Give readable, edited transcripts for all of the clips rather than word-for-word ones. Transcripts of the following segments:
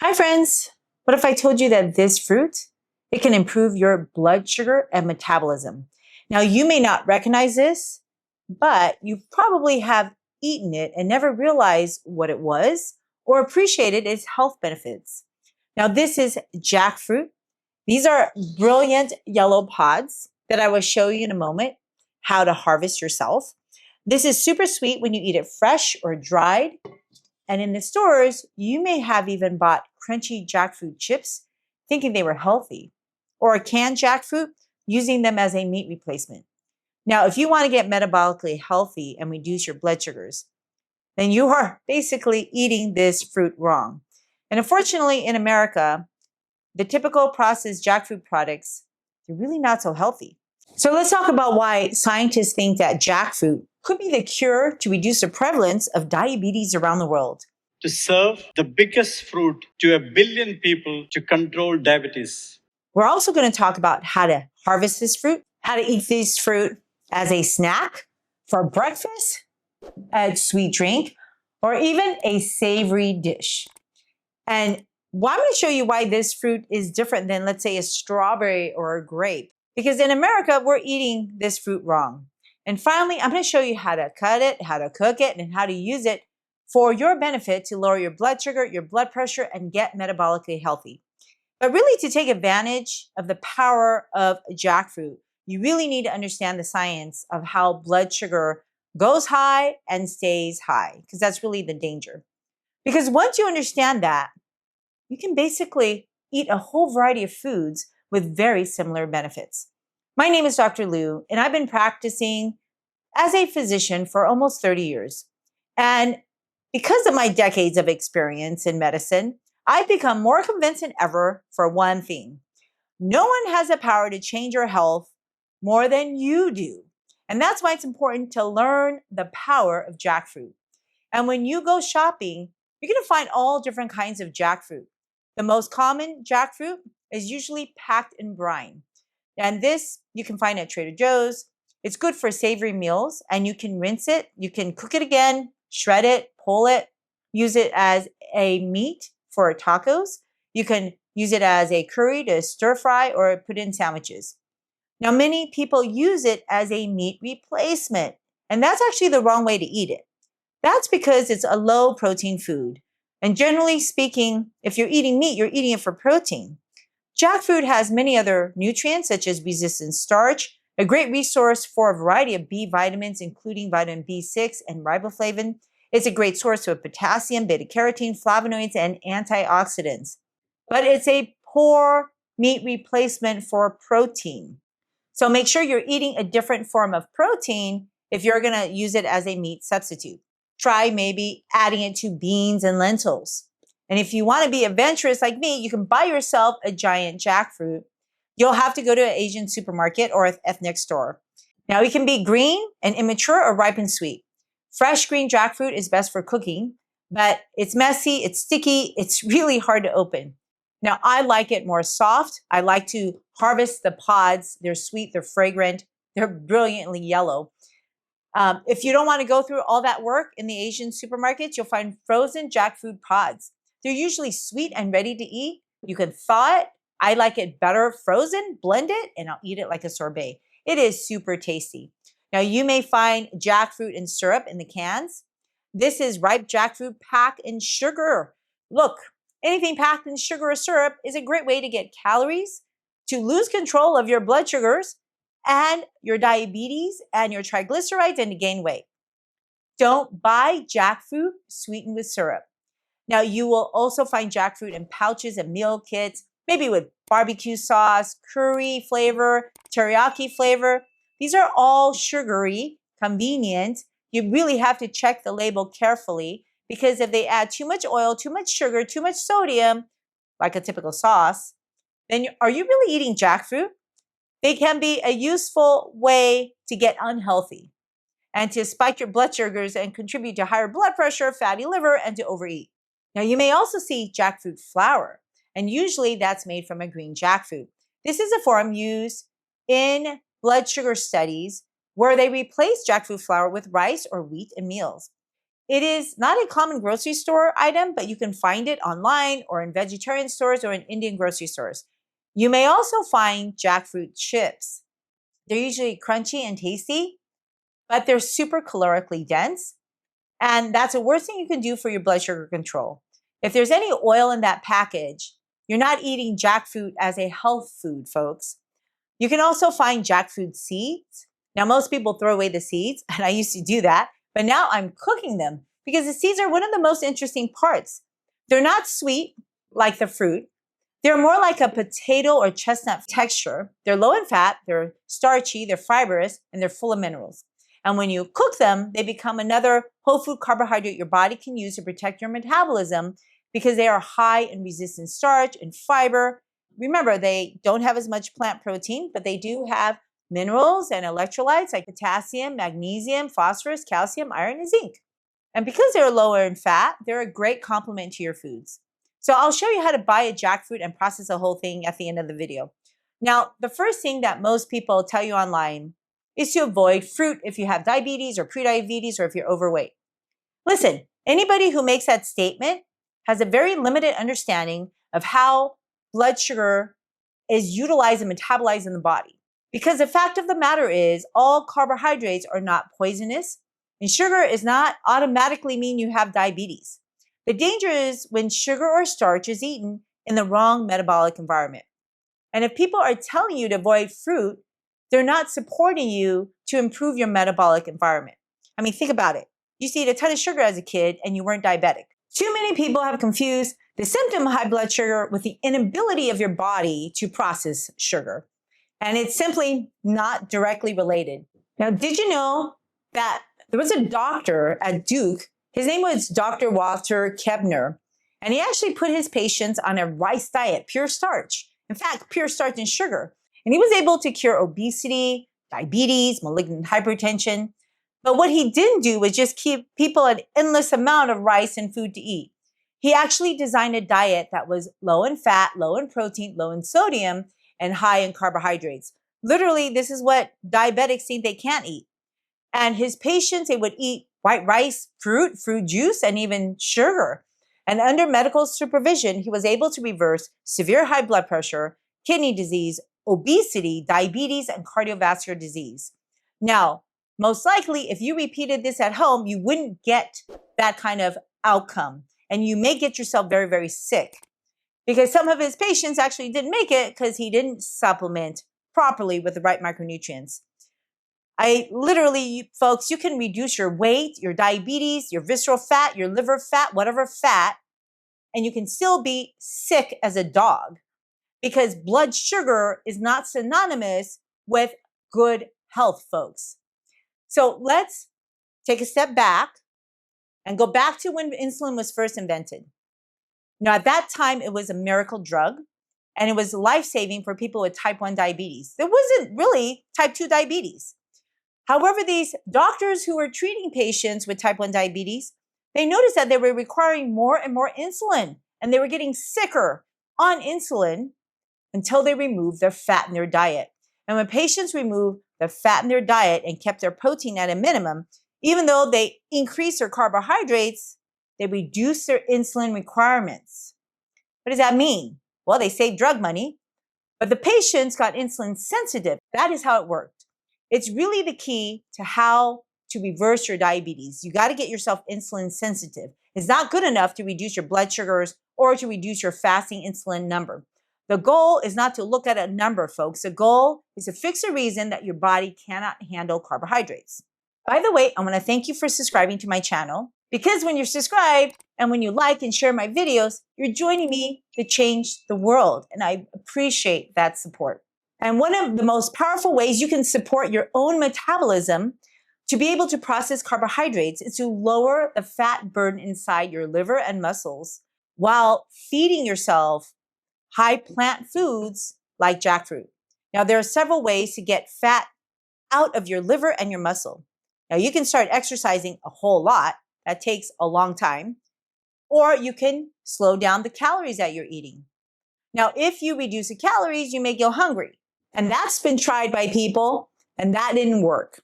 Hi friends! What if I told you that this fruit, it can improve your blood sugar and metabolism? Now you may not recognize this, but you probably have eaten it and never realized what it was or appreciated its health benefits. Now this is jackfruit. These are brilliant yellow pods that I will show you in a moment how to harvest yourself. This is super sweet when you eat it fresh or dried. And in the stores, you may have even bought crunchy jackfruit chips thinking they were healthy, or canned jackfruit using them as a meat replacement. Now, if you want to get metabolically healthy and reduce your blood sugars, then you are basically eating this fruit wrong. And unfortunately, in America, the typical processed jackfruit products, they're really not so healthy. So let's talk about why scientists think that jackfruit could be the cure to reduce the prevalence of diabetes around the world. To serve the biggest fruit to 1 billion people to control diabetes. We're also going to talk about how to harvest this fruit, how to eat this fruit as a snack, for breakfast, a sweet drink, or even a savory dish. And I'm going to show you why this fruit is different than, let's say, a strawberry or a grape. Because in America, we're eating this fruit wrong. And finally, I'm going to show you how to cut it, how to cook it, and how to use it for your benefit to lower your blood sugar, your blood pressure, and get metabolically healthy. But really, to take advantage of the power of jackfruit, you really need to understand the science of how blood sugar goes high and stays high, because that's really the danger. Because once you understand that, you can basically eat a whole variety of foods with very similar benefits. My name is Dr. Lou, and I've been practicing as a physician for almost 30 years. And because of my decades of experience in medicine, I've become more convinced than ever for one thing. No one has the power to change your health more than you do. And that's why it's important to learn the power of jackfruit. And when you go shopping, you're going to find all different kinds of jackfruit. The most common jackfruit is usually packed in brine. And this you can find at Trader Joe's. It's good for savory meals, and you can rinse it. You can cook it again, shred it, pull it, use it as a meat for tacos. You can use it as a curry to stir fry or put in sandwiches. Now, many people use it as a meat replacement, and that's actually the wrong way to eat it. That's because it's a low protein food. And generally speaking, if you're eating meat, you're eating it for protein. Jackfruit has many other nutrients, such as resistant starch, a great resource for a variety of B vitamins, including vitamin B6 and riboflavin. It's a great source of potassium, beta-carotene, flavonoids, and antioxidants. But it's a poor meat replacement for protein. So make sure you're eating a different form of protein if you're going to use it as a meat substitute. Try maybe adding it to beans and lentils. And if you want to be adventurous like me, you can buy yourself a giant jackfruit. You'll have to go to an Asian supermarket or an ethnic store. Now, it can be green and immature or ripe and sweet. Fresh green jackfruit is best for cooking, but it's messy, it's sticky, it's really hard to open. Now, I like it more soft. I like to harvest the pods. They're sweet, they're fragrant, they're brilliantly yellow. If you don't want to go through all that work in the Asian supermarkets, you'll find frozen jackfruit pods. They're usually sweet and ready to eat. You can thaw it. I like it better frozen, blend it, and I'll eat it like a sorbet. It is super tasty. Now, you may find jackfruit in syrup in the cans. This is ripe jackfruit packed in sugar. Look, anything packed in sugar or syrup is a great way to get calories, to lose control of your blood sugars, and your diabetes and your triglycerides, and to gain weight. Don't buy jackfruit sweetened with syrup. Now, you will also find jackfruit in pouches and meal kits, maybe with barbecue sauce, curry flavor, teriyaki flavor. These are all sugary, convenient. You really have to check the label carefully, because if they add too much oil, too much sugar, too much sodium, like a typical sauce, then are you really eating jackfruit? They can be a useful way to get unhealthy and to spike your blood sugars and contribute to higher blood pressure, fatty liver, and to overeat. Now, you may also see jackfruit flour, and usually that's made from a green jackfruit. This is a form used in blood sugar studies where they replace jackfruit flour with rice or wheat in meals. It is not a common grocery store item, but you can find it online or in vegetarian stores or in Indian grocery stores. You may also find jackfruit chips. They're usually crunchy and tasty, but they're super calorically dense. And that's the worst thing you can do for your blood sugar control. If there's any oil in that package, you're not eating jackfruit as a health food, folks. You can also find jackfruit seeds. Now, most people throw away the seeds, and I used to do that, but now I'm cooking them because the seeds are one of the most interesting parts. They're not sweet like the fruit. They're more like a potato or chestnut texture. They're low in fat, they're starchy, they're fibrous, and they're full of minerals. And when you cook them, they become another whole food carbohydrate your body can use to protect your metabolism because they are high in resistant starch and fiber. Remember, they don't have as much plant protein, but they do have minerals and electrolytes like potassium, magnesium, phosphorus, calcium, iron, and zinc. And because they're lower in fat, they're a great complement to your foods. So I'll show you how to buy a jackfruit and process the whole thing at the end of the video. Now, the first thing that most people tell you online is to avoid fruit if you have diabetes or prediabetes or if you're overweight. Listen, anybody who makes that statement has a very limited understanding of how blood sugar is utilized and metabolized in the body. Because the fact of the matter is, all carbohydrates are not poisonous, and sugar does not automatically mean you have diabetes. The danger is when sugar or starch is eaten in the wrong metabolic environment. And if people are telling you to avoid fruit, they're not supporting you to improve your metabolic environment. I mean, think about it. You used to eat a ton of sugar as a kid and you weren't diabetic. Too many people have confused the symptom of high blood sugar with the inability of your body to process sugar. And it's simply not directly related. Now, did you know that there was a doctor at Duke? His name was Dr. Walter Kebner, and he actually put his patients on a rice diet, pure starch. In fact, pure starch and sugar. And he was able to cure obesity, diabetes, malignant hypertension. But what he didn't do was just keep people an endless amount of rice and food to eat. He actually designed a diet that was low in fat, low in protein, low in sodium, and high in carbohydrates. Literally, this is what diabetics think they can't eat. And his patients, they would eat white rice, fruit juice, and even sugar. And under medical supervision, he was able to reverse severe high blood pressure, kidney disease, obesity, diabetes, and cardiovascular disease. Now, most likely, if you repeated this at home, you wouldn't get that kind of outcome. And you may get yourself very, very sick. Because some of his patients actually didn't make it because he didn't supplement properly with the right micronutrients. Folks, you can reduce your weight, your diabetes, your visceral fat, your liver fat, whatever fat, and you can still be sick as a dog because blood sugar is not synonymous with good health, folks. So let's take a step back and go back to when insulin was first invented. Now, at that time, it was a miracle drug, and it was life-saving for people with type 1 diabetes. There wasn't really type 2 diabetes. However, these doctors who were treating patients with type 1 diabetes, they noticed that they were requiring more and more insulin, and they were getting sicker on insulin until they removed their fat in their diet. And when patients removed the fat in their diet and kept their protein at a minimum, even though they increased their carbohydrates, they reduced their insulin requirements. What does that mean? Well, they saved drug money, but the patients got insulin sensitive. That is how it worked. It's really the key to how to reverse your diabetes. You got to get yourself insulin sensitive. It's not good enough to reduce your blood sugars or to reduce your fasting insulin number. The goal is not to look at a number, folks. The goal is to fix a reason that your body cannot handle carbohydrates. By the way, I want to thank you for subscribing to my channel because when you're subscribed and when you like and share my videos, you're joining me to change the world. And I appreciate that support. And one of the most powerful ways you can support your own metabolism to be able to process carbohydrates is to lower the fat burden inside your liver and muscles while feeding yourself high plant foods like jackfruit. Now, there are several ways to get fat out of your liver and your muscle. Now, you can start exercising a whole lot. That takes a long time. Or you can slow down the calories that you're eating. Now, if you reduce the calories, you may go hungry. And that's been tried by people, and that didn't work.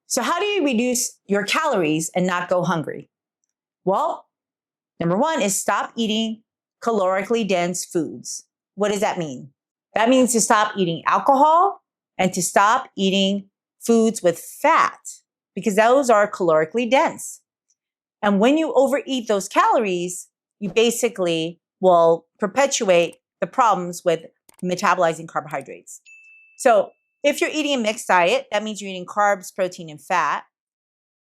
So how do you reduce your calories and not go hungry? Well, number one is stop eating calorically dense foods. What does that mean? That means to stop eating alcohol and to stop eating foods with fat because those are calorically dense. And when you overeat those calories, you basically will perpetuate the problems with metabolizing carbohydrates. So if you're eating a mixed diet, that means you're eating carbs, protein, and fat,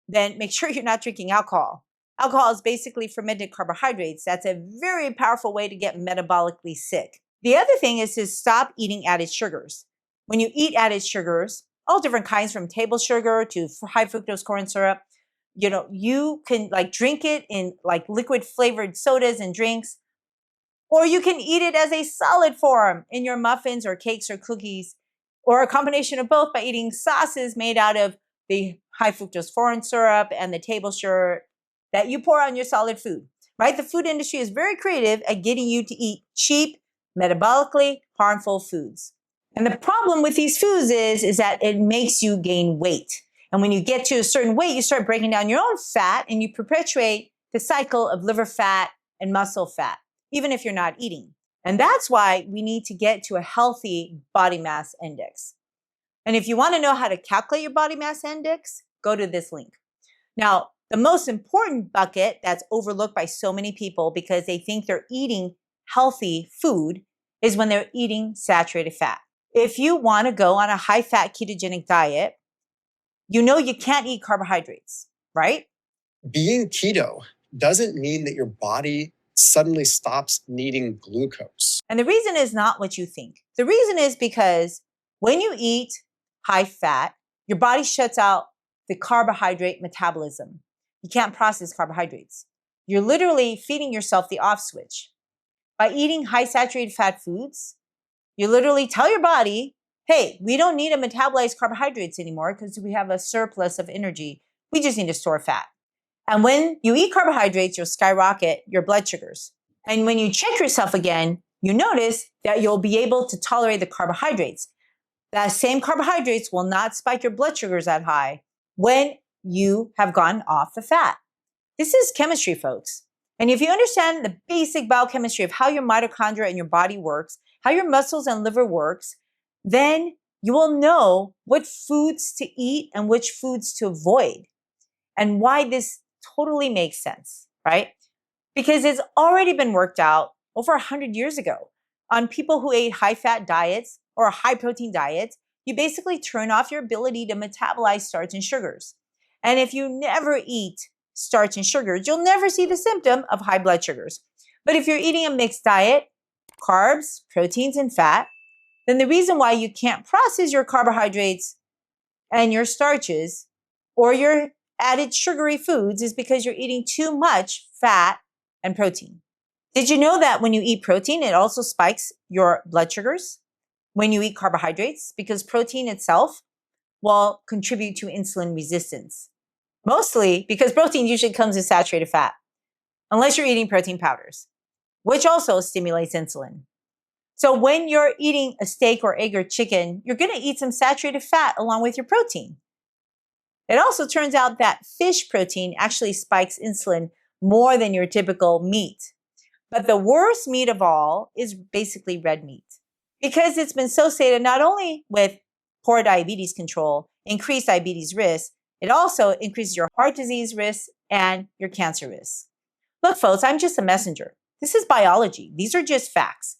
then make sure you're not drinking alcohol. Alcohol is basically fermented carbohydrates. That's a very powerful way to get metabolically sick. The other thing is to stop eating added sugars. When you eat added sugars, all different kinds from table sugar to high fructose corn syrup, you can drink it in liquid flavored sodas and drinks, or you can eat it as a solid form in your muffins or cakes or cookies, or a combination of both by eating sauces made out of the high fructose corn syrup and the table sugar that you pour on your solid food, right? The food industry is very creative at getting you to eat cheap, metabolically harmful foods. And the problem with these foods is that it makes you gain weight. And when you get to a certain weight, you start breaking down your own fat and you perpetuate the cycle of liver fat and muscle fat, even if you're not eating. And that's why we need to get to a healthy body mass index. And if you want to know how to calculate your body mass index, go to this link. Now, the most important bucket that's overlooked by so many people because they think they're eating healthy food is when they're eating saturated fat. If you want to go on a high-fat ketogenic diet, you know you can't eat carbohydrates, right? Being keto doesn't mean that your body suddenly stops needing glucose. And the reason is not what you think. The reason is because when you eat high fat, your body shuts out the carbohydrate metabolism. You can't process carbohydrates. You're literally feeding yourself the off switch. By eating high saturated fat foods, you literally tell your body, hey, we don't need to metabolize carbohydrates anymore because we have a surplus of energy. We just need to store fat. And when you eat carbohydrates, you'll skyrocket your blood sugars. And when you check yourself again, you notice that you'll be able to tolerate the carbohydrates. That same carbohydrates will not spike your blood sugars that high when you have gone off the fat. This is chemistry, folks. And if you understand the basic biochemistry of how your mitochondria and your body works, how your muscles and liver works, then you will know what foods to eat and which foods to avoid and why this totally makes sense, right? Because it's already been worked out over 100 years ago on people who ate high-fat diets or high-protein diets. You basically turn off your ability to metabolize starch and sugars. And if you never eat starch and sugars, you'll never see the symptom of high blood sugars. But if you're eating a mixed diet, carbs, proteins, and fat, then the reason why you can't process your carbohydrates and your starches or your added sugary foods is because you're eating too much fat and protein. Did you know that when you eat protein, it also spikes your blood sugars when you eat carbohydrates? Because protein itself will contribute to insulin resistance. Mostly because protein usually comes in saturated fat, unless you're eating protein powders, which also stimulates insulin. So when you're eating a steak or egg or chicken, you're going to eat some saturated fat along with your protein. It also turns out that fish protein actually spikes insulin more than your typical meat. But the worst meat of all is basically red meat because it's been associated not only with poor diabetes control, increased diabetes risk, it also increases your heart disease risk and your cancer risk. Look, folks, I'm just a messenger. This is biology. These are just facts.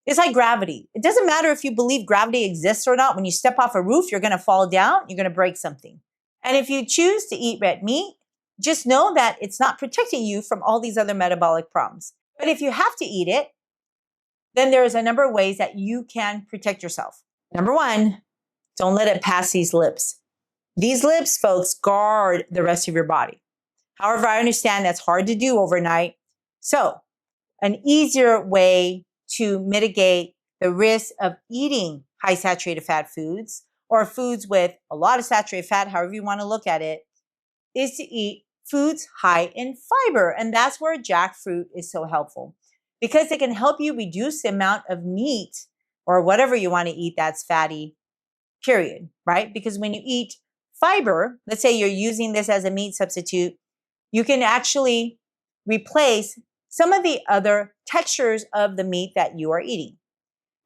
It's like gravity. It doesn't matter if you believe gravity exists or not. When you step off a roof, you're going to fall down. You're going to break something. And if you choose to eat red meat, just know that it's not protecting you from all these other metabolic problems. But if you have to eat it, then there's a number of ways that you can protect yourself. Number one, don't let it pass these lips. These lips, folks, guard the rest of your body. However, I understand that's hard to do overnight. So an easier way to mitigate the risk of eating high saturated fat foods or foods with a lot of saturated fat, however you want to look at it, is to eat foods high in fiber. And that's where jackfruit is so helpful because it can help you reduce the amount of meat or whatever you want to eat that's fatty, period, right? Because when you eat fiber, let's say you're using this as a meat substitute, you can actually replace some of the other textures of the meat that you are eating.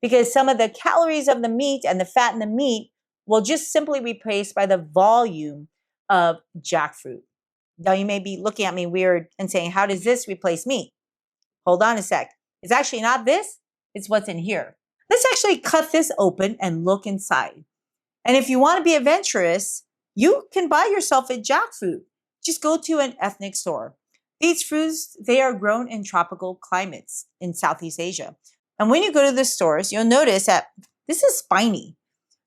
Because some of the calories of the meat and the fat in the meat will just simply be replaced by the volume of jackfruit. Now you may be looking at me weird and saying, how does this replace meat? Hold on a sec. It's actually not this, it's what's in here. Let's actually cut this open and look inside. And if you want to be adventurous, you can buy yourself a jackfruit. Just go to an ethnic store. These fruits, they are grown in tropical climates in Southeast Asia. And when you go to the stores, you'll notice that this is spiny.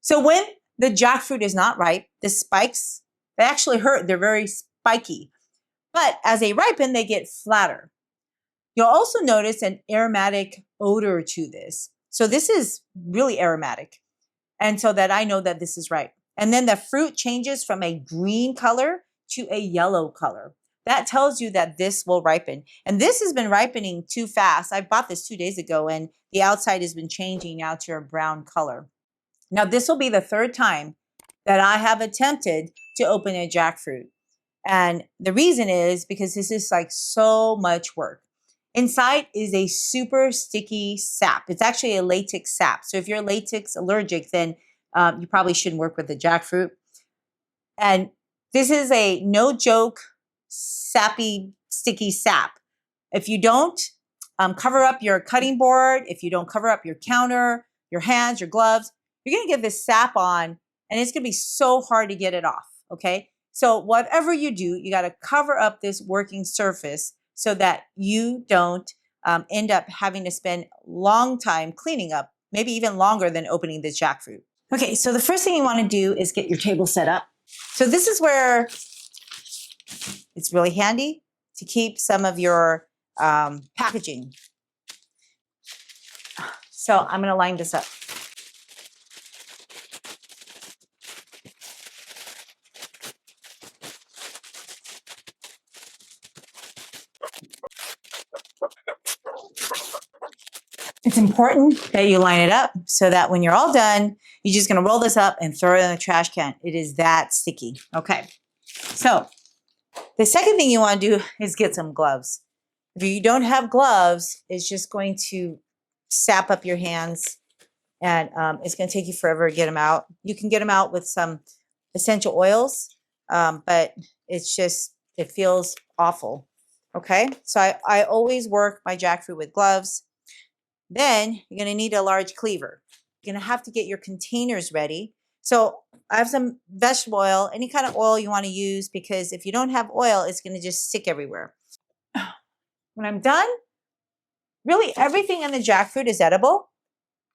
So when the jackfruit is not ripe, the spikes, they actually hurt. They're very spiky. But as they ripen, they get flatter. You'll also notice an aromatic odor to this. So this is really aromatic. And so that I know that this is ripe. And then the fruit changes from a green color to a yellow color. That tells you that this will ripen. And this has been ripening too fast. I bought this 2 days ago and the outside has been changing now to a brown color. Now this will be the third time that I have attempted to open a jackfruit. And the reason is because this is like so much work. Inside is a super sticky sap. It's actually a latex sap. So if you're latex allergic, then you probably shouldn't work with the jackfruit. And this is a no joke, sappy, sticky sap. If you don't cover up your cutting board, if you don't cover up your counter, your hands, your gloves, you're going to get this sap on and it's going to be so hard to get it off. Okay. So whatever you do, you got to cover up this working surface so that you don't end up having to spend a long time cleaning up, maybe even longer than opening the jackfruit. Okay, so the first thing you want to do is get your table set up. So this is where it's really handy to keep some of your packaging. So I'm going to line this up. It's important that you line it up so that when you're all done, you're just going to roll this up and throw it in the trash can. It is that sticky. Okay. So the second thing you want to do is get some gloves. If you don't have gloves, it's just going to sap up your hands and it's going to take you forever to get them out. You can get them out with some essential oils, but it's just, it feels awful. Okay. So I always work my jackfruit with gloves. Then you're going to need a large cleaver. You're going to have to get your containers ready. So I have some vegetable oil, any kind of oil you want to use, because if you don't have oil, it's going to just stick everywhere. When I'm done, really everything in the jackfruit is edible,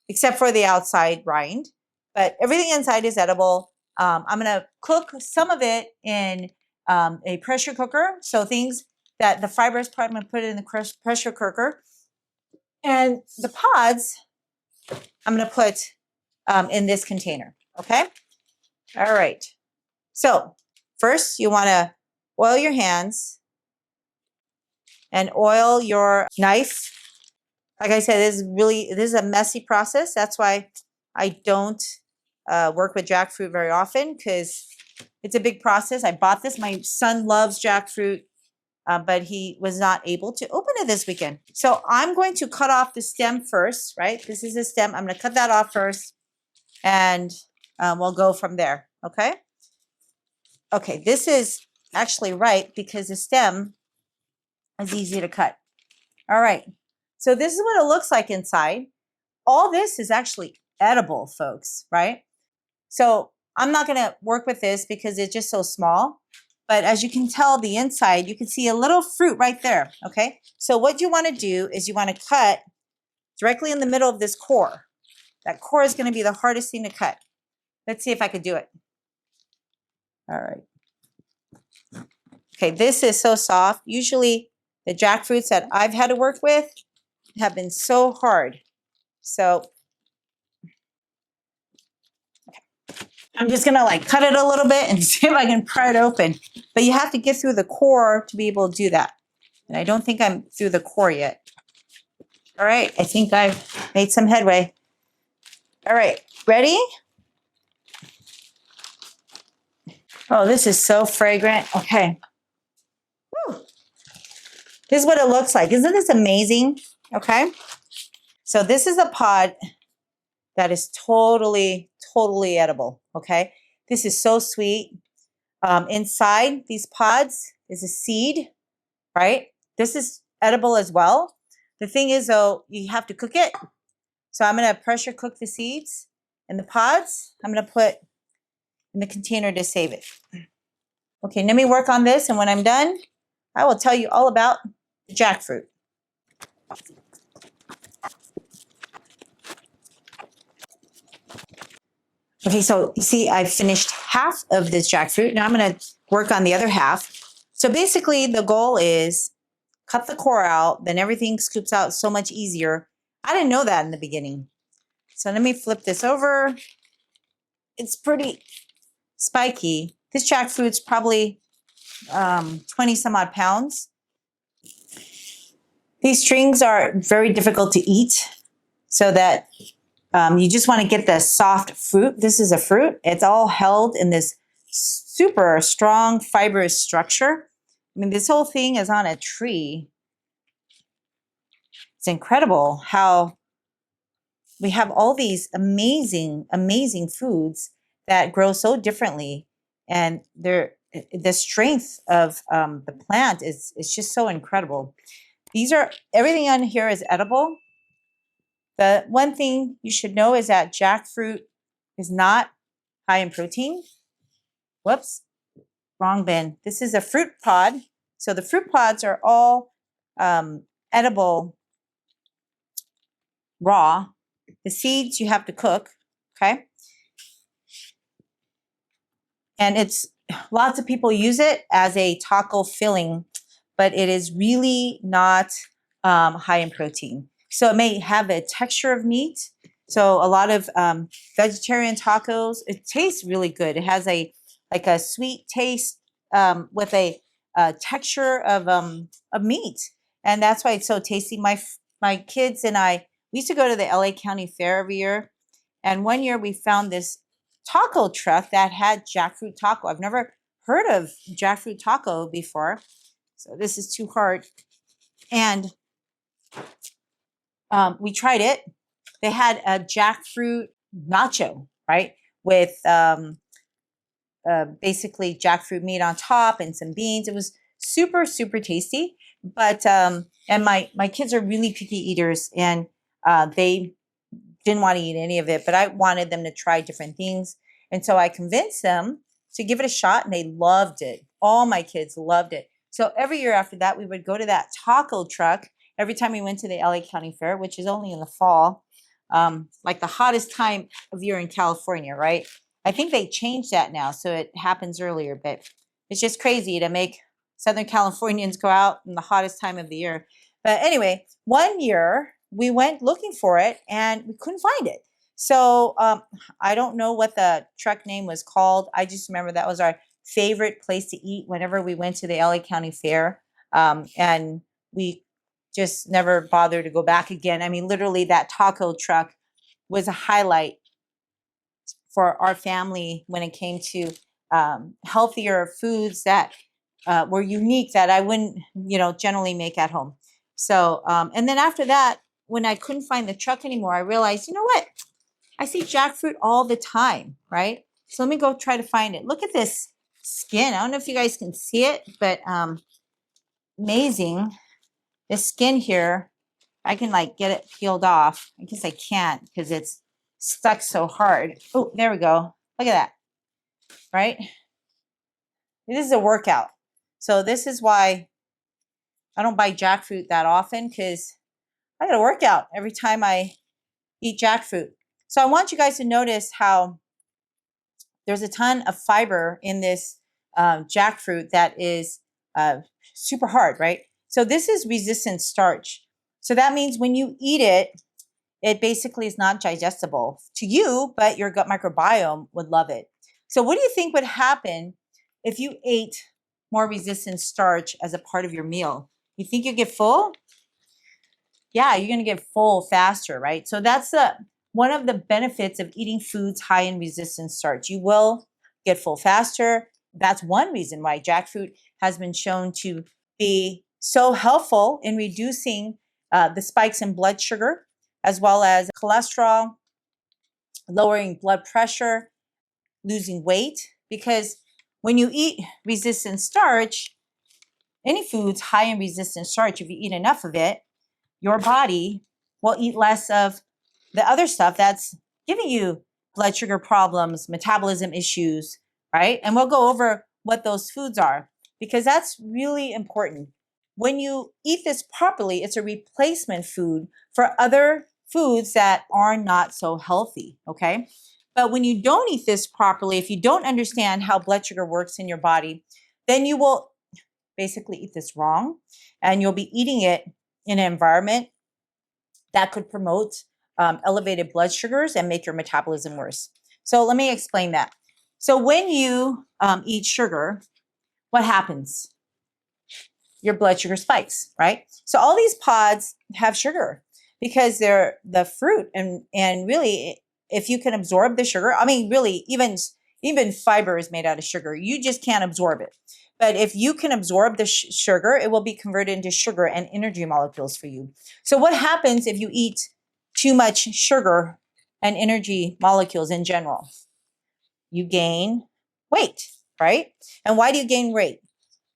except for the outside rind. But everything inside is edible. I'm going to cook some of it in a pressure cooker. So things that the fibrous part, I'm going to put it in the pressure cooker. And the pods, I'm going to put in this container. Okay. All right. So first you want to oil your hands and oil your knife. Like I said, this is a messy process. That's why I don't work with jackfruit very often, because it's a big process. I bought this. My son loves jackfruit. But he was not able to open it this weekend. So I'm going to cut off the stem first, right? This is the stem. I'm going to cut that off first and we'll go from there, okay? Okay, this is actually right because the stem is easy to cut. All right, so this is what it looks like inside. All this is actually edible, folks, right? So I'm not going to work with this because it's just so small. But as you can tell, the inside, you can see a little fruit right there, okay? So what you want to do is you want to cut directly in the middle of this core. That core is going to be the hardest thing to cut. Let's see if I could do it. All right. Okay, this is so soft. Usually the jackfruits that I've had to work with have been so hard. So I'm just going to like cut it a little bit and see if I can pry it open. But you have to get through the core to be able to do that. And I don't think I'm through the core yet. All right. I think I've made some headway. All right. Ready? Oh, this is so fragrant. Okay. Whew. This is what it looks like. Isn't this amazing? Okay. So this is a pod that is totally, totally edible. Okay. This is so sweet. Inside these pods is a seed, right? This is edible as well. The thing is, though, you have to cook it. So I'm going to pressure cook the seeds and the pods. I'm going to put in the container to save it. Okay, let me work on this. And when I'm done, I will tell you all about the jackfruit. Okay, so you see, I finished half of this jackfruit. Now I'm going to work on the other half. So basically, the goal is cut the core out, then everything scoops out so much easier. I didn't know that in the beginning. So let me flip this over. It's pretty spiky. This jackfruit's probably 20 some odd pounds. These strings are very difficult to eat, so that you just want to get the soft fruit. This is a fruit. It's all held in this super strong fibrous structure. I mean, this whole thing is on a tree. It's incredible how we have all these amazing, amazing foods that grow so differently. And the strength of the plant is just so incredible. Everything on here is edible. The one thing you should know is that jackfruit is not high in protein. Whoops, wrong bin. This is a fruit pod. So the fruit pods are all edible raw. The seeds you have to cook, okay? And lots of people use it as a taco filling, but it is really not high in protein. So it may have a texture of meat. So a lot of vegetarian tacos, it tastes really good. It has a sweet taste with a texture of meat, and that's why it's so tasty. My kids and I, we used to go to the LA County Fair every year, and one year we found this taco truck that had jackfruit taco. I've never heard of jackfruit taco before, so this is too hard. And we tried it. They had a jackfruit nacho, right, with basically jackfruit meat on top and some beans. It was super, super tasty. But and my kids are really picky eaters, and they didn't want to eat any of it, but I wanted them to try different things. And so I convinced them to give it a shot, and they loved it. All my kids loved it. So every year after that, we would go to that taco truck every time we went to the LA County Fair, which is only in the fall, like the hottest time of year in California, right? I think they changed that now, so it happens earlier, but it's just crazy to make Southern Californians go out in the hottest time of the year. But anyway, one year we went looking for it and we couldn't find it. So I don't know what the truck name was called. I just remember that was our favorite place to eat whenever we went to the LA County Fair. And we just never bothered to go back again. I mean, literally that taco truck was a highlight for our family when it came to healthier foods that were unique that I wouldn't, generally make at home. So, and then after that, when I couldn't find the truck anymore, I realized, you know what? I see jackfruit all the time, right? So let me go try to find it. Look at this skin. I don't know if you guys can see it, but amazing. This skin here, I can get it peeled off. I guess I can't because it's stuck so hard. Oh, there we go. Look at that, right? This is a workout. So this is why I don't buy jackfruit that often, because I got to work out every time I eat jackfruit. So I want you guys to notice how there's a ton of fiber in this jackfruit that is super hard, right? So this is resistant starch. So that means when you eat it, it basically is not digestible to you, but your gut microbiome would love it. So what do you think would happen if you ate more resistant starch as a part of your meal? You think you get full? Yeah, you're going to get full faster, right? So that's one of the benefits of eating foods high in resistant starch. You will get full faster. That's one reason why jackfruit has been shown to be so helpful in reducing the spikes in blood sugar, as well as cholesterol, lowering blood pressure, losing weight. Because when you eat resistant starch, any foods high in resistant starch, if you eat enough of it, your body will eat less of the other stuff that's giving you blood sugar problems, metabolism issues, right? And we'll go over what those foods are because that's really important. When you eat this properly, it's a replacement food for other foods that are not so healthy, okay? But when you don't eat this properly, if you don't understand how blood sugar works in your body, then you will basically eat this wrong and you'll be eating it in an environment that could promote elevated blood sugars and make your metabolism worse. So let me explain that. So when you eat sugar, what happens? Your blood sugar spikes, right? So all these pods have sugar because they're the fruit, and really, if you can absorb the sugar, I mean, really, even fiber is made out of sugar. You just can't absorb it. But if you can absorb the sugar, it will be converted into sugar and energy molecules for you. So what happens if you eat too much sugar and energy molecules in general? You gain weight, right? And why do you gain weight?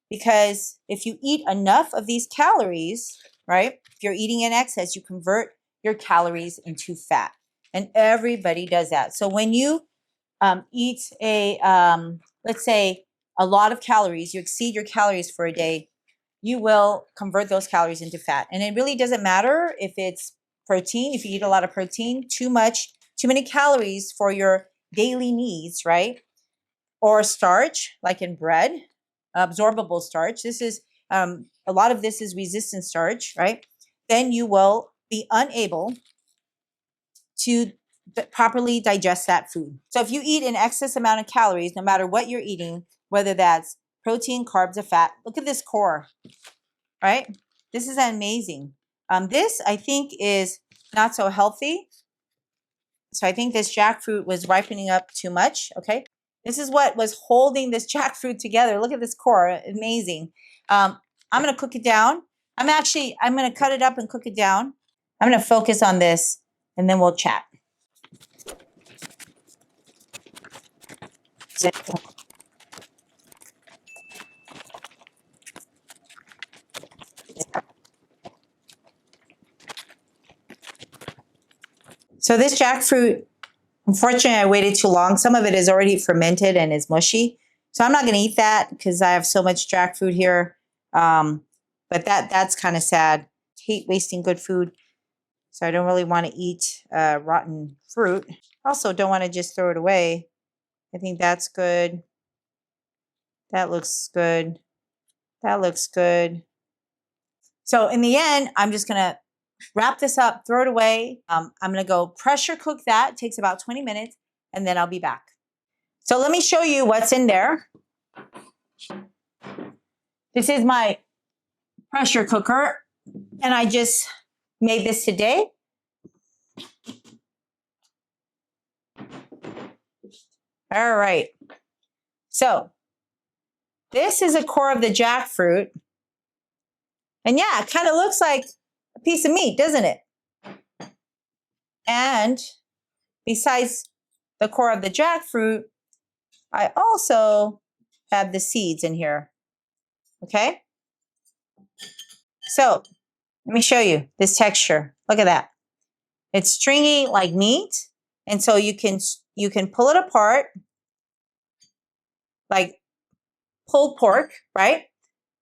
Because if you eat enough of these calories, right? If you're eating in excess, you convert your calories into fat. And everybody does that. So when you eat let's say a lot of calories, you exceed your calories for a day, you will convert those calories into fat. And it really doesn't matter if it's protein, if you eat a lot of protein, too many calories for your daily needs, right? Or starch, like in bread, absorbable starch. This is a lot of this is resistant starch, right? Then you will be unable to properly digest that food. So if you eat an excess amount of calories, no matter what you're eating, whether that's protein, carbs, or fat, look at this core, right? This is amazing. This, I think, is not so healthy. So I think this jackfruit was ripening up too much, okay? This is what was holding this jackfruit together. Look at this core, amazing. I'm gonna cook it down. I'm gonna cut it up and cook it down. I'm gonna focus on this and then we'll chat. So this jackfruit, unfortunately, I waited too long. Some of it is already fermented and is mushy. So I'm not going to eat that because I have so much jackfruit here. But that's kind of sad. Hate wasting good food. So I don't really want to eat rotten fruit. Also, don't want to just throw it away. I think that's good. That looks good. That looks good. So in the end, I'm just going to wrap this up, throw it away. I'm going to go pressure cook that. It takes about 20 minutes, and then I'll be back. So let me show you what's in there. This is my pressure cooker, and I just made this today. All right. So this is a core of the jackfruit. And yeah, it kind of looks like a piece of meat, doesn't it? And besides the core of the jackfruit, I also have the seeds in here. Okay? So let me show you this texture. Look at that. It's stringy like meat. And so you can pull it apart like pulled pork, right?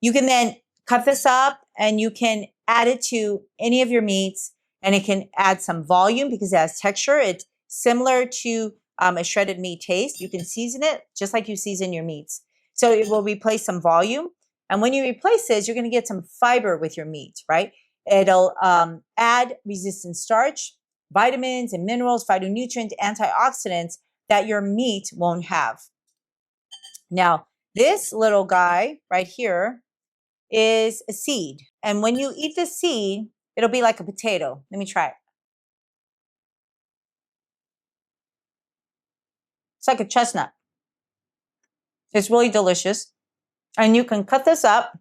You can then cut this up and you can add it to any of your meats, and it can add some volume because it has texture. It's similar to a shredded meat taste. You can season it just like you season your meats. So it will replace some volume. And when you replace this, you're going to get some fiber with your meat, right? It'll add resistant starch, vitamins and minerals, phytonutrients, antioxidants that your meat won't have. Now, this little guy right here is a seed. And when you eat the seed, it'll be like a potato. Let me try it. It's like a chestnut. It's really delicious. And you can cut this up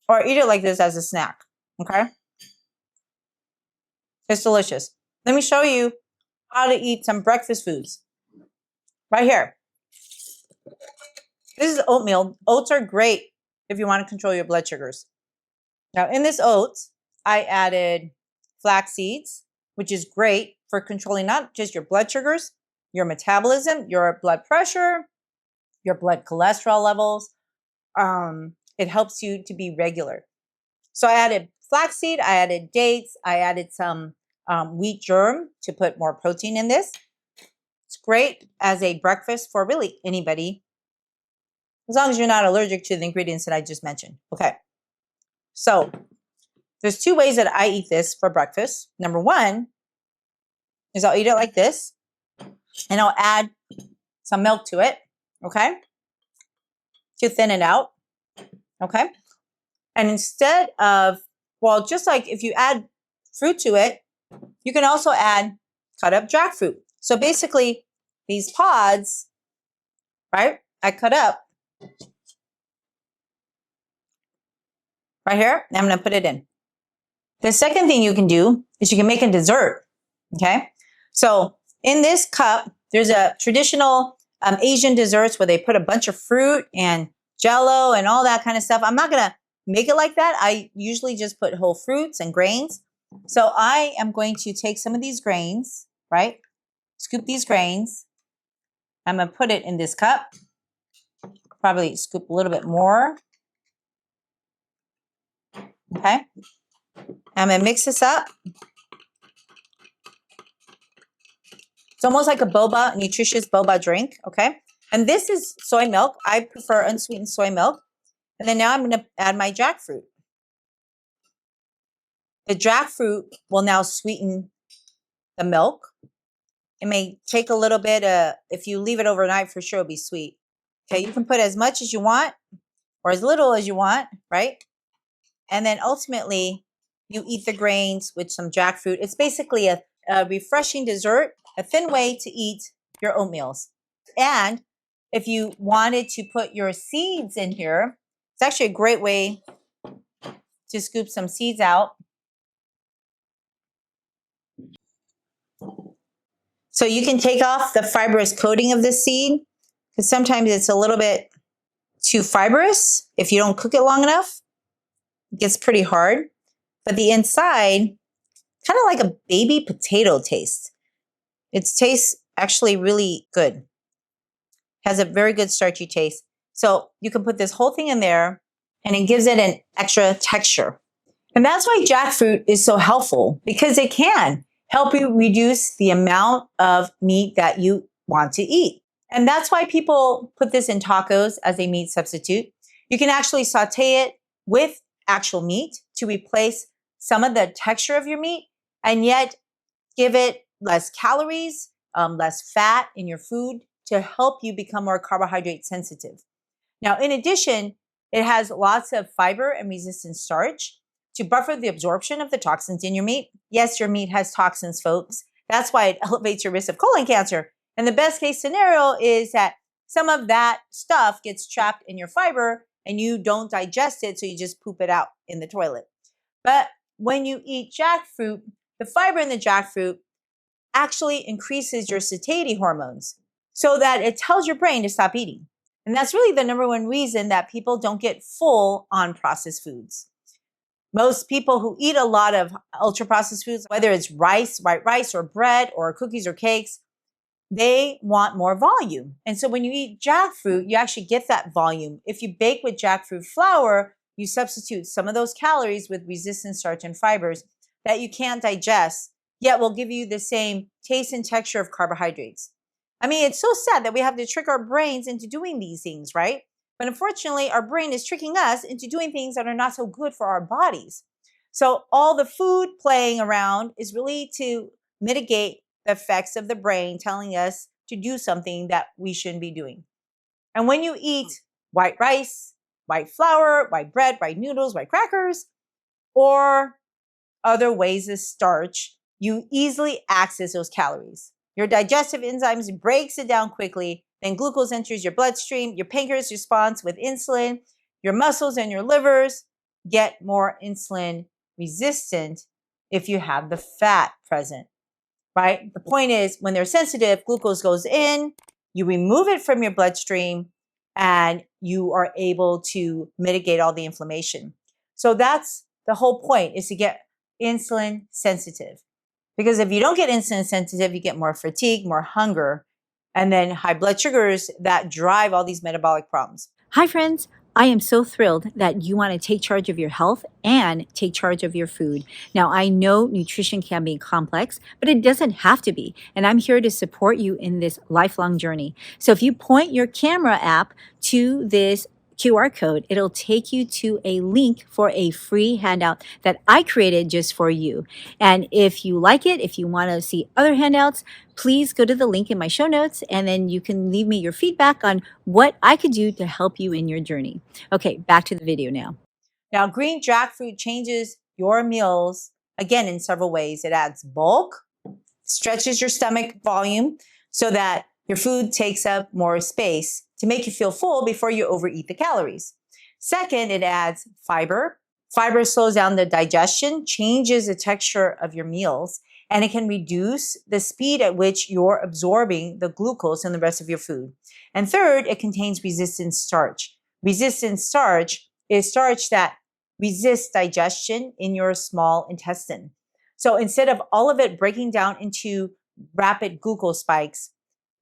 or eat it like this as a snack. Okay? It's delicious. Let me show you how to eat some breakfast foods. Right here. This is oatmeal. Oats are great if you want to control your blood sugars. Now, in this oats, I added flax seeds, which is great for controlling not just your blood sugars, your metabolism, your blood pressure, your blood cholesterol levels. It helps you to be regular. So I added flaxseed, I added dates, I added some wheat germ to put more protein in this. It's great as a breakfast for really anybody, as long as you're not allergic to the ingredients that I just mentioned. Okay. So there's two ways that I eat this for breakfast. Number one is I'll eat it like this, and I'll add some milk to it, okay, to thin it out, okay? And instead of, well, just like if you add fruit to it, you can also add cut up jackfruit. So basically, these pods, right, I cut up right here, and I'm going to put it in. The second thing you can do is you can make a dessert, okay? So in this cup, there's a traditional Asian desserts where they put a bunch of fruit and jello and all that kind of stuff. I'm not going to make it like that. I usually just put whole fruits and grains. So I am going to take some of these grains, right? Scoop these grains. I'm going to put it in this cup. Probably scoop a little bit more. Okay. I'm going to mix this up. It's almost like a boba, nutritious boba drink, okay? And this is soy milk. I prefer unsweetened soy milk. And then now I'm going to add my jackfruit. The jackfruit will now sweeten the milk. It may take a little bit, if you leave it overnight, for sure it'll be sweet. Okay, you can put as much as you want or as little as you want, right? And then ultimately, you eat the grains with some jackfruit. It's basically a refreshing dessert, a thin way to eat your oatmeals. And if you wanted to put your seeds in here, it's actually a great way to scoop some seeds out. So you can take off the fibrous coating of the seed, because sometimes it's a little bit too fibrous if you don't cook it long enough. It gets pretty hard. But the inside, kind of like a baby potato taste. It tastes actually really good. Has a very good starchy taste. So you can put this whole thing in there, and it gives it an extra texture. And that's why jackfruit is so helpful, because it can help you reduce the amount of meat that you want to eat. And that's why people put this in tacos as a meat substitute. You can actually saute it with actual meat to replace some of the texture of your meat, and yet give it less calories, less fat in your food to help you become more carbohydrate sensitive. Now, in addition, it has lots of fiber and resistant starch to buffer the absorption of the toxins in your meat. Yes, your meat has toxins, folks. That's why it elevates your risk of colon cancer. And the best case scenario is that some of that stuff gets trapped in your fiber and you don't digest it, so you just poop it out in the toilet. But when you eat jackfruit, the fiber in the jackfruit actually increases your satiety hormones so that it tells your brain to stop eating. And that's really the number one reason that people don't get full on processed foods. Most people who eat a lot of ultra-processed foods, whether it's rice, white rice, or bread, or cookies or cakes, they want more volume. And so when you eat jackfruit, you actually get that volume. If you bake with jackfruit flour, you substitute some of those calories with resistant starch and fibers that you can't digest, yet will give you the same taste and texture of carbohydrates. I mean, it's so sad that we have to trick our brains into doing these things, right? But unfortunately, our brain is tricking us into doing things that are not so good for our bodies. So all the food playing around is really to mitigate the effects of the brain telling us to do something that we shouldn't be doing. And when you eat white rice, white flour, white bread, white noodles, white crackers, or other ways of starch, you easily access those calories. Your digestive enzymes breaks it down quickly. Then glucose enters your bloodstream. Your pancreas responds with insulin. Your muscles and your livers get more insulin resistant if you have the fat present, right? The point is, when they're sensitive, glucose goes in, you remove it from your bloodstream, and you are able to mitigate all the inflammation. So that's the whole point, is to get insulin sensitive. Because if you don't get insulin sensitive, you get more fatigue, more hunger, and then high blood sugars that drive all these metabolic problems. Hi, friends. I am so thrilled that you want to take charge of your health and take charge of your food. Now, I know nutrition can be complex, but it doesn't have to be. And I'm here to support you in this lifelong journey. So if you point your camera app to this QR code, it'll take you to a link for a free handout that I created just for you. And if you like it, if you want to see other handouts, please go to the link in my show notes, and then you can leave me your feedback on what I could do to help you in your journey. Okay, back to the video now. Now, green jackfruit changes your meals, again, in several ways. It adds bulk, stretches your stomach volume so that your food takes up more space to make you feel full before you overeat the calories. Second, it adds fiber. Fiber slows down the digestion, changes the texture of your meals, and it can reduce the speed at which you're absorbing the glucose in the rest of your food. And third, it contains resistant starch. Resistant starch is starch that resists digestion in your small intestine. So instead of all of it breaking down into rapid glucose spikes,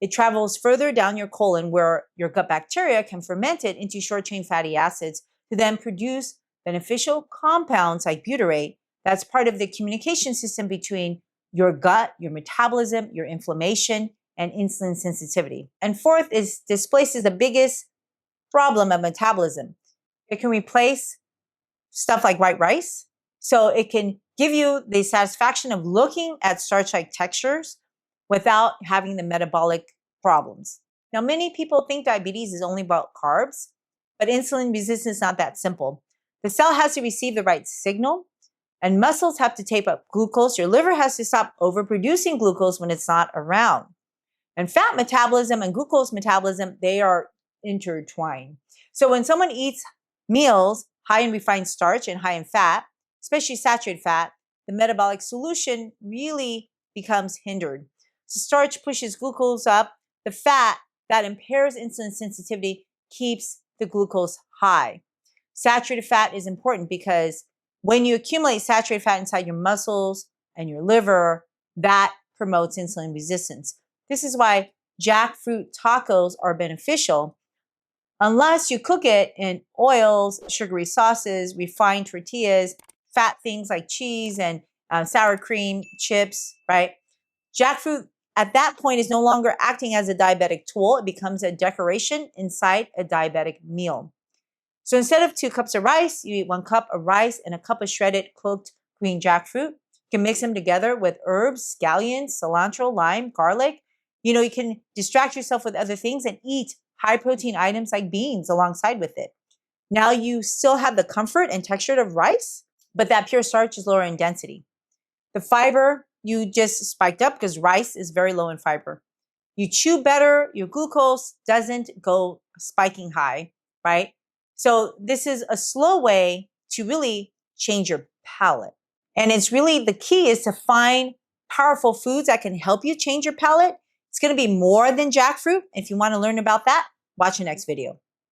it travels further down your colon where your gut bacteria can ferment it into short-chain fatty acids to then produce beneficial compounds like butyrate. That's part of the communication system between your gut, your metabolism, your inflammation, and insulin sensitivity. And fourth is displaces the biggest problem of metabolism. It can replace stuff like white rice. So it can give you the satisfaction of looking at starch-like textures without having the metabolic problems. Now, many people think diabetes is only about carbs, but insulin resistance is not that simple. The cell has to receive the right signal, and muscles have to take up glucose. Your liver has to stop overproducing glucose when it's not around. And fat metabolism and glucose metabolism, they are intertwined. So when someone eats meals high in refined starch and high in fat, especially saturated fat, the metabolic solution really becomes hindered. So starch pushes glucose up. The fat that impairs insulin sensitivity keeps the glucose high. Saturated fat is important because when you accumulate saturated fat inside your muscles and your liver, that promotes insulin resistance. This is why jackfruit tacos are beneficial unless you cook it in oils, sugary sauces, refined tortillas, fat things like cheese and sour cream, chips, right? Jackfruit at that point is no longer acting as a diabetic tool. It becomes a decoration inside a diabetic meal. So instead of 2 cups of rice, you eat 1 cup of rice and a cup of shredded cooked green jackfruit. You can mix them together with herbs, scallions, cilantro, lime, garlic. You can distract yourself with other things and eat high protein items like beans alongside with it. Now you still have the comfort and texture of rice, but that pure starch is lower in density. The fiber you just spiked up because rice is very low in fiber. You chew better, your glucose doesn't go spiking high, right? So this is a slow way to really change your palate. And it's really, the key is to find powerful foods that can help you change your palate. It's going to be more than jackfruit. If you want to learn about that, watch the next video.